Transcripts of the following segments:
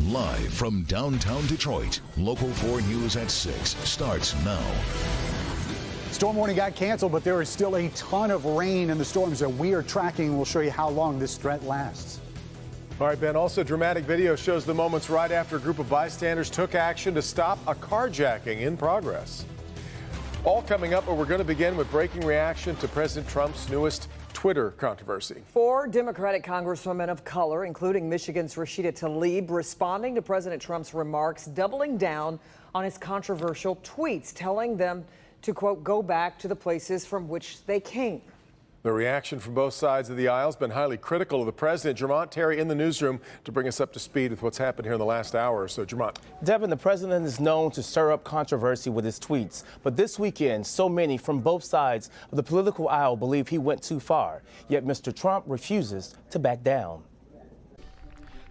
Live from downtown Detroit, Local 4 News at 6 starts now. Storm warning got canceled, but there is still a ton of rain in the storms that we are tracking. We'll show you how long this threat lasts. All right, Ben, also dramatic video shows the moments right after a group of bystanders took action to stop a carjacking in progress. All coming up, but we're going to begin with breaking reaction to President Trump's newest Twitter controversy. 4 Democratic congresswomen of color, including Michigan's Rashida Tlaib, responding to President Trump's remarks, doubling down on his controversial tweets, telling them to, quote, go back to the places from which they came. The reaction from both sides of the aisle has been highly critical of the president. Jermont Terry in the newsroom to bring us up to speed with what's happened here in the last hour or so. Jermont. Devin, the president is known to stir up controversy with his tweets. But this weekend, so many from both sides of the political aisle believe he went too far. Yet Mr. Trump refuses to back down.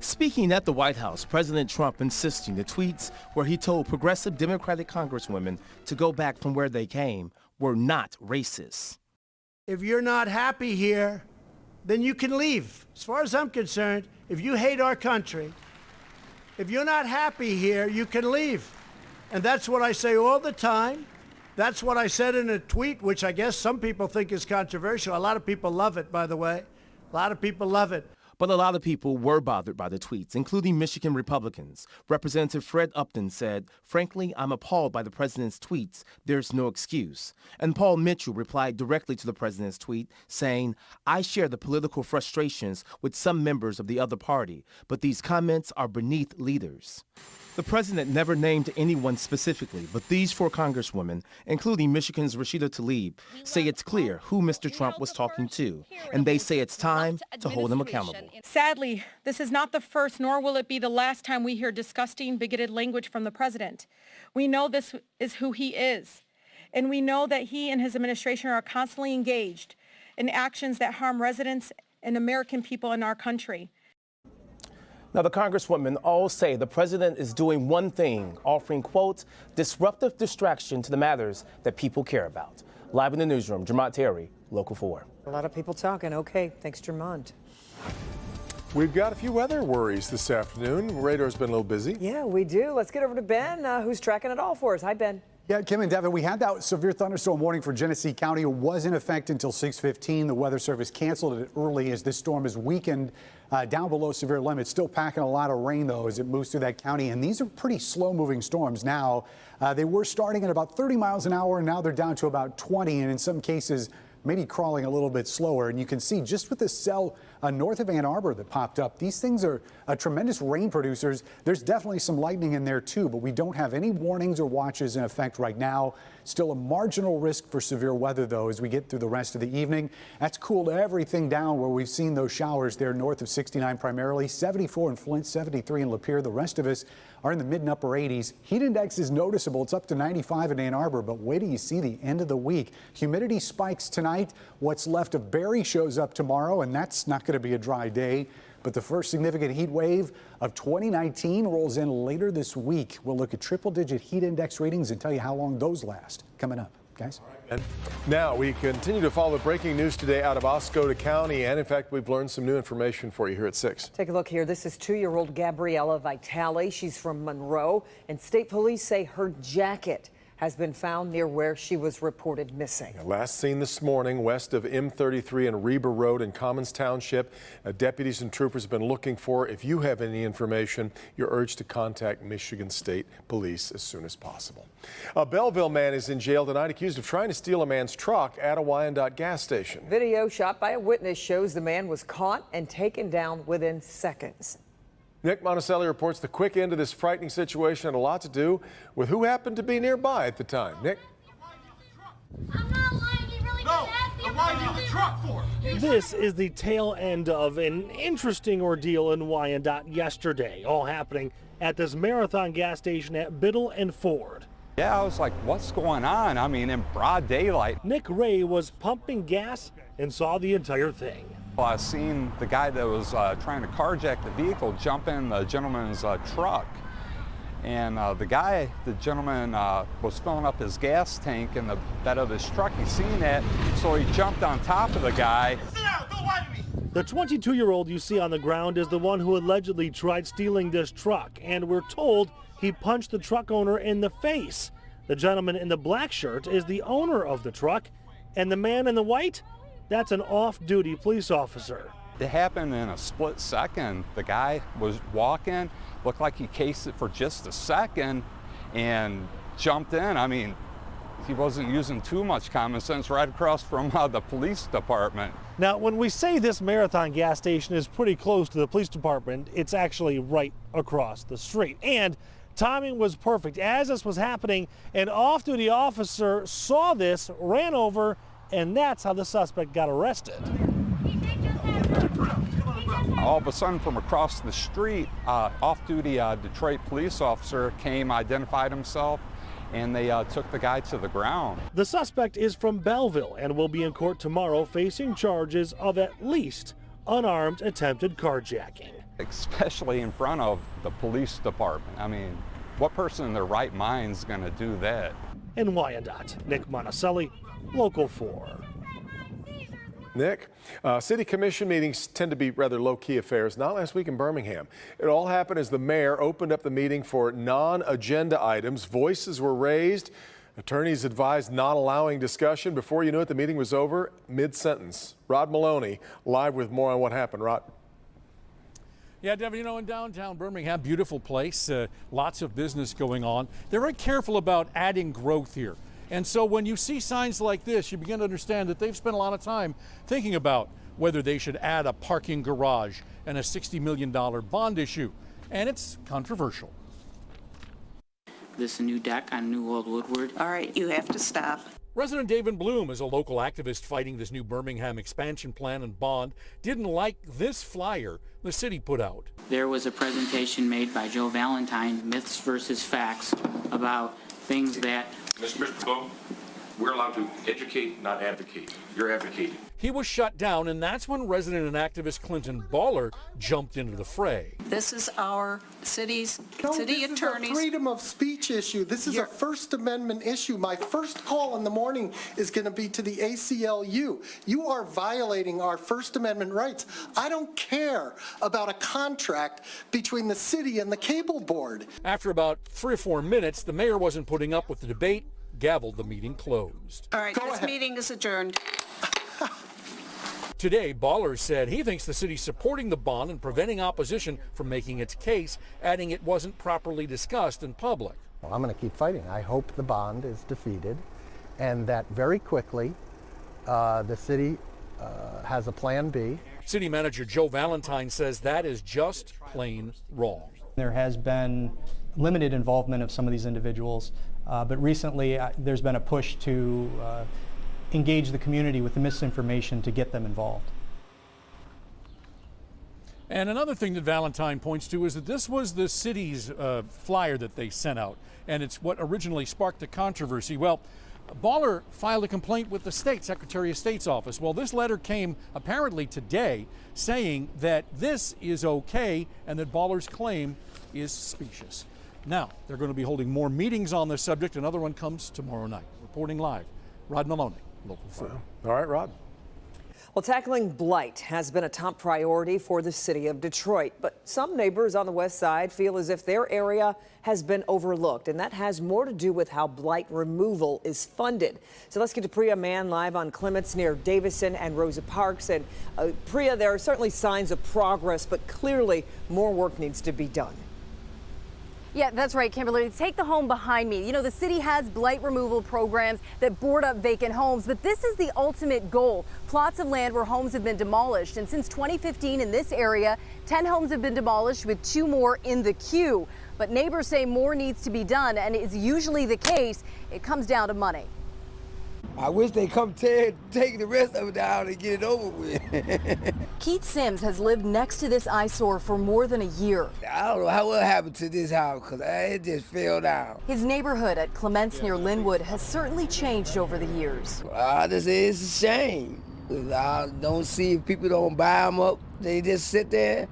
Speaking at the White House, President Trump insisting the tweets where he told progressive Democratic congresswomen to go back from where they came were not racist. If you're not happy here, then you can leave. As far as I'm concerned, if you hate our country, if you're not happy here, you can leave. And that's what I say all the time. That's what I said in a tweet, which I guess some people think is controversial. A lot of people love it, by the way. A lot of people love it. But a lot of people were bothered by the tweets, including Michigan Republicans. Representative Fred Upton said, frankly, I'm appalled by the president's tweets. There's no excuse. And Paul Mitchell replied directly to the president's tweet, saying, I share the political frustrations with some members of the other party, but these comments are beneath leaders. The president never named anyone specifically, but these 4 congresswomen, including Michigan's Rashida Tlaib, say it's clear who Mr. Trump was talking to, and they say it's time to hold him accountable. Sadly, this is not the first, nor will it be the last time we hear disgusting, bigoted language from the president. We know this is who he is, and we know that he and his administration are constantly engaged in actions that harm residents and American people in our country. Now, the congresswomen all say the president is doing one thing, offering, quote, disruptive distraction to the matters that people care about. Live in the newsroom, Jermont Terry, Local 4. A lot of people talking. Okay, thanks, Jermont. We've got a few weather worries this afternoon. Radar's been a little busy. Yeah, we do. Let's get over to Ben, who's tracking it all for us. Hi, Ben. Yeah, Kim and Devin, we had that severe thunderstorm warning for Genesee County. It was in effect until 6:15. The Weather Service canceled it early as this storm has weakened down below severe limits. Still packing a lot of rain, though, as it moves through that county. And these are pretty slow-moving storms now. They were starting at about 30 miles an hour, and now they're down to about 20, and in some cases, maybe crawling a little bit slower. And you can see just with this cell north of Ann Arbor that popped up, these things are tremendous rain producers. There's definitely some lightning in there too, but we don't have any warnings or watches in effect right now. Still a marginal risk for severe weather, though, as we get through the rest of the evening. That's cooled everything down where we've seen those showers there north of 69 primarily, 74 in Flint, 73 in Lapeer. The rest of us are in the mid and upper 80s. Heat index is noticeable. It's up to 95 in Ann Arbor, but wait till you see the end of the week. Humidity spikes tonight. What's left of Barry shows up tomorrow, and that's not going to be a dry day. But the first significant heat wave of 2019 rolls in later this week. We'll look at triple-digit heat index readings and tell you how long those last. Coming up, guys. And now we continue to follow breaking news today out of Oscoda County, and in fact, we've learned some new information for you here at 6. Take a look here. This is 2-year-old Gabriella Vitale. She's from Monroe, and state police say her jacket has been found near where she was reported missing. Last seen this morning west of M33 and Reba Road in Commons Township. Deputies and troopers have been looking for. If you have any information, you're urged to contact Michigan State Police as soon as possible. A Belleville man is in jail tonight accused of trying to steal a man's truck at a Wyandotte gas station. Video shot by a witness shows the man was caught and taken down within seconds. Nick Monticelli reports the quick end of this frightening situation had a lot to do with who happened to be nearby at the time. Nick? I'm not lying. He really did why are you the truck for? This is the tail end of an interesting ordeal in Wyandotte yesterday, all happening at this Marathon gas station at Biddle and Ford. Yeah, I was like, what's going on? I mean, in broad daylight. Nick Ray was pumping gas and saw the entire thing. Well, I seen the guy that was trying to carjack the vehicle jump in the gentleman's truck. And the gentleman was filling up his gas tank in the bed of his truck. He seen that, so he jumped on top of the guy. Sit down, don't lie to me. The 22-year-old you see on the ground is the one who allegedly tried stealing this truck, and we're told he punched the truck owner in the face. The gentleman in the black shirt is the owner of the truck, and the man in the white, that's an off-duty police officer. It happened in a split second. The guy was walking, looked like he cased it for just a second and jumped in. I mean, he wasn't using too much common sense, right across from the police department. Now, when we say this Marathon gas station is pretty close to the police department, it's actually right across the street. And timing was perfect. As this was happening, an off-duty officer saw this, ran over, and that's how the suspect got arrested. All of a sudden, from across the street, off-duty Detroit police officer came, identified himself, and they took the guy to the ground. The suspect is from Belleville and will be in court tomorrow facing charges of at least unarmed attempted carjacking. Especially in front of the police department. I mean, what person in their right mind is going to do that? In Wyandotte, Nick Monticelli, Local 4. Nick, city commission meetings tend to be rather low-key affairs. Not last week in Birmingham. It all happened as the mayor opened up the meeting for non-agenda items. Voices were raised. Attorneys advised not allowing discussion. Before you knew it, the meeting was over mid-sentence. Rod Maloney live with more on what happened. Rod. Yeah, Devin, you know, in downtown Birmingham, beautiful place, lots of business going on. They're very careful about adding growth here. And so when you see signs like this, you begin to understand that they've spent a lot of time thinking about whether they should add a parking garage and a $60 million bond issue. And it's controversial. This is a new deck on New Old Woodward. All right, you have to stop. Resident David Bloom is a local activist fighting this new Birmingham expansion plan and bond. Didn't like this flyer the city put out. There was a presentation made by Joe Valentine, Myths versus Facts, about things that... Mr. Bloom, we're allowed to educate, not advocate. You're advocating. He was shut down, and that's when resident and activist Clinton Baller jumped into the fray. This is our city attorneys. This is a freedom of speech issue. This is a First Amendment issue. My first call in the morning is going to be to the ACLU. You are violating our First Amendment rights. I don't care about a contract between the city and the cable board. After about 3 or 4 minutes, the mayor wasn't putting up with the debate, gavelled the meeting closed. All right, this meeting is adjourned. Today, Baller said he thinks the city's supporting the bond and preventing opposition from making its case, adding it wasn't properly discussed in public. Well, I'm going to keep fighting. I hope the bond is defeated and that very quickly the city has a plan B. City manager Joe Valentine says that is just plain wrong. There has been limited involvement of some of these individuals, but recently there's been a push to engage the community with the misinformation to get them involved. And another thing that Valentine points to is that this was the city's flyer that they sent out, and it's what originally sparked the controversy. Well, Baller filed a complaint with the state Secretary of State's office. Well, this letter came apparently today saying that this is okay and that Baller's claim is specious. Now, they're going to be holding more meetings on this subject. Another one comes tomorrow night. Reporting live, Rod Maloney, Local 4. All right, Rod. Well, tackling blight has been a top priority for the city of Detroit, but some neighbors on the west side feel as if their area has been overlooked, and that has more to do with how blight removal is funded. So let's get to Priya Mann live on Clements near Davison and Rosa Parks. And Priya, there are certainly signs of progress, but clearly more work needs to be done. Yeah, that's right, Kimberly. Take the home behind me. You know, the city has blight removal programs that board up vacant homes, but this is the ultimate goal. Plots of land where homes have been demolished. And since 2015 in this area, 10 homes have been demolished with 2 more in the queue. But neighbors say more needs to be done, and is usually the case. It comes down to money. I wish they come take the rest of it down and get it over with. Keith Sims has lived next to this eyesore for more than a year. I don't know what happened to this house because it just fell down. His neighborhood at Clements near Linwood has certainly changed over the years. It's a shame. I don't see if people don't buy them up. They just sit there.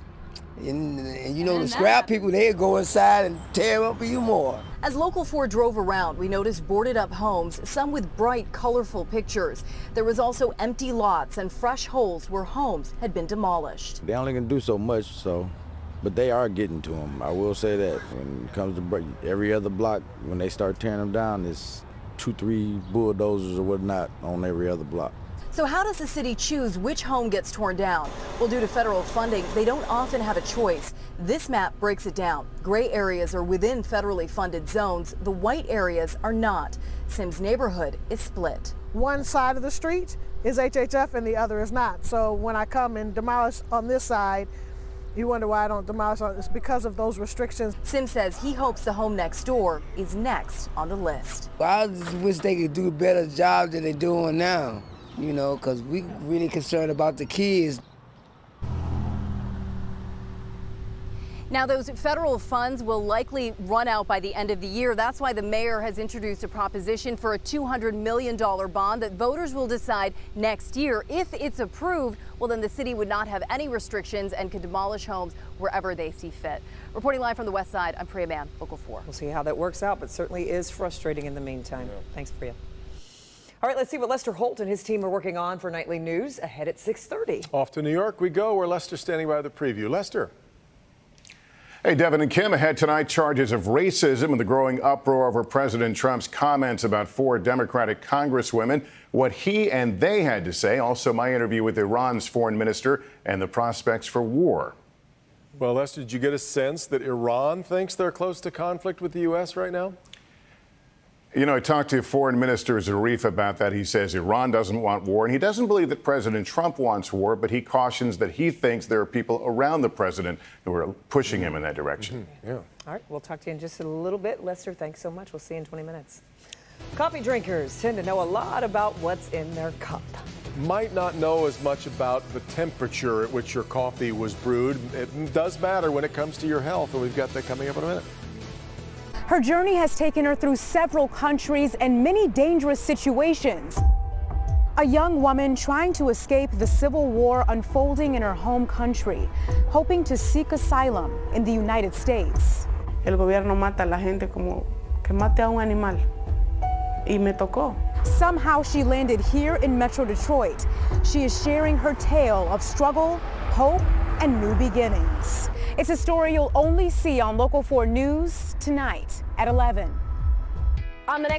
And you know, the scrap people, they'll go inside and tear up even more. As Local 4 drove around, we noticed boarded up homes, some with bright, colorful pictures. There was also empty lots and fresh holes where homes had been demolished. They only can do so much, but they are getting to them. I will say that when it comes to every other block, when they start tearing them down, it's 2-3 bulldozers or whatnot on every other block. So how does the city choose which home gets torn down? Well, due to federal funding, they don't often have a choice. This map breaks it down. Gray areas are within federally funded zones. The white areas are not. Sims neighborhood is split. One side of the street is HHF and the other is not. So when I come and demolish on this side, you wonder why I don't demolish on it. It's because of those restrictions. Sims says he hopes the home next door is next on the list. I just wish they could do a better job than they're doing now. You know, because we really concerned about the kids. Now, those federal funds will likely run out by the end of the year. That's why the mayor has introduced a proposition for a $200 million bond that voters will decide next year. If it's approved, well, then the city would not have any restrictions and could demolish homes wherever they see fit. Reporting live from the west side, I'm Priya Mann, Local 4. We'll see how that works out, but certainly is frustrating in the meantime. Yeah. Thanks, Priya. All right, let's see what Lester Holt and his team are working on for nightly news ahead at 6:30. Off to New York we go, where Lester's standing by the preview. Lester. Hey, Devin and Kim, ahead tonight, charges of racism and the growing uproar over President Trump's comments about 4 Democratic congresswomen, what he and they had to say. Also, my interview with Iran's foreign minister and the prospects for war. Well, Lester, did you get a sense that Iran thinks they're close to conflict with the U.S. right now? You know, I talked to Foreign Minister Zarif about that. He says Iran doesn't want war, and he doesn't believe that President Trump wants war, but he cautions that he thinks there are people around the president who are pushing him in that direction. Yeah. All right, we'll talk to you in just a little bit. Lester, thanks so much. We'll see you in 20 minutes. Coffee drinkers tend to know a lot about what's in their cup. Might not know as much about the temperature at which your coffee was brewed. It does matter when it comes to your health, and we've got that coming up in a minute. Her journey has taken her through several countries and many dangerous situations. A young woman trying to escape the civil war unfolding in her home country, hoping to seek asylum in the United States. El gobierno mata a la gente como que mate a un animal. Y me tocó. Somehow she landed here in Metro Detroit. She is sharing her tale of struggle, hope, and new beginnings. It's a story you'll only see on Local 4 News tonight at 11. On the next